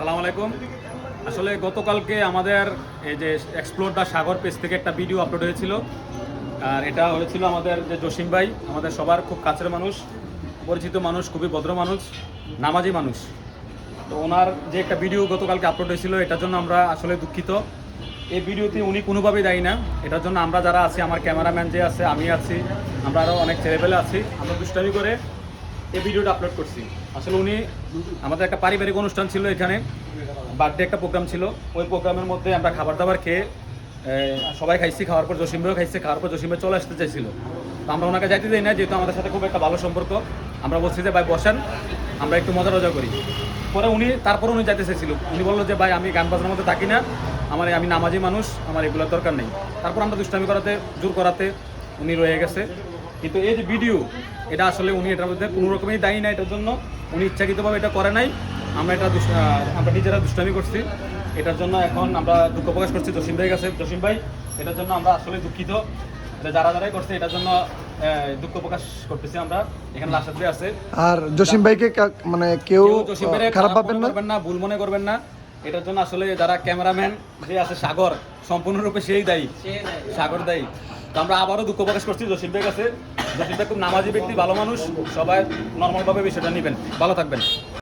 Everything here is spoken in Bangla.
সালাম আলাইকুম। আসলে গতকালকে আমাদের এই যে এক্সপ্লোর দ্য সাগর পেজ থেকে একটা ভিডিও আপলোড হয়েছিল। আর এটা হয়েছিল আমাদের যে জসিম ভাই, আমাদের সবার খুব কাছের মানুষ, পরিচিত মানুষ, খুবই ভদ্র মানুষ, নামাজি মানুষ। তো ওনার যে একটা ভিডিও গতকালকে আপলোড হয়েছিল, এটার জন্য আমরা আসলে দুঃখিত। এই ভিডিওতে উনি কোনোভাবেই দায়ী না। এটার জন্য আমরা যারা আছি, আমার ক্যামেরাম্যান যে আছে, আমি আছি, আমরা আরও অনেক ছেলেপেলে আছি, আমরা দুষ্টামি করে এই ভিডিওটা আপলোড করছি। আসলে উনি, আমাদের একটা পারিবারিক অনুষ্ঠান ছিল, এখানে বার্থডে একটা প্রোগ্রাম ছিল। ওই প্রোগ্রামের মধ্যে আমরা খাবার দাবার খেয়ে সবাই খাইছি। খাওয়ার পর জসিম ভাইও খাইছে। খাওয়ার পর জসিম ভাই চলে আসতে চাইছিল, তো আমরা ওনাকে যাইতে দিই না, যেহেতু আমাদের সাথে খুব একটা ভালো সম্পর্ক। আমরা বলছি যে ভাই বসেন, আমরা একটু মজা রজা করি। পরে তারপর উনি যাইতে চাইছিল। উনি বললো যে ভাই আমি গান বাজনার মধ্যে থাকি না, আমি নামাজি মানুষ, আমার এগুলোর দরকার নেই। তারপর আমরা দুষ্টামি করাতে, জোর করাতে উনি রয়ে গেছে। কিন্তু এই যে ভিডিও, এটা আসলে উনি এটার মধ্যে কোনো রকমই দায়ী না। এটার জন্য উনি ইচ্ছাকৃতভাবে এটা করে নাই। আমরা নিজেরা দুষ্টামি করছি। এটার জন্য এখন আমরা দুঃখ প্রকাশ করছি জসিম ভাইয়ের কাছে। জসিম ভাই, এটার জন্য আমরা আসলে দুঃখিত। এটা যারাই করছে, এটার জন্য দুঃখ প্রকাশ করতেছি আমরা। এখানে লাশাদ ভাই আছে। আর জসিম ভাইকে মানে কেউ জসিম ভাইয়ের খারাপ ভাববেন না, ভুল মনে করবেন না। এটার জন্য আসলে যারা ক্যামেরাম্যান যে আছে, সাগর সম্পূর্ণরূপে সেই দায়ী, সাগর দায়ী। তো আমরা আবারও দুঃখ প্রকাশ করছি জসিম ভাইয়ের কাছে। জসিম ভাই খুব নামাজি ব্যক্তি, ভালো মানুষ, সবাই নর্মালভাবে বিষয়টা নেবেন। ভালো থাকবেন।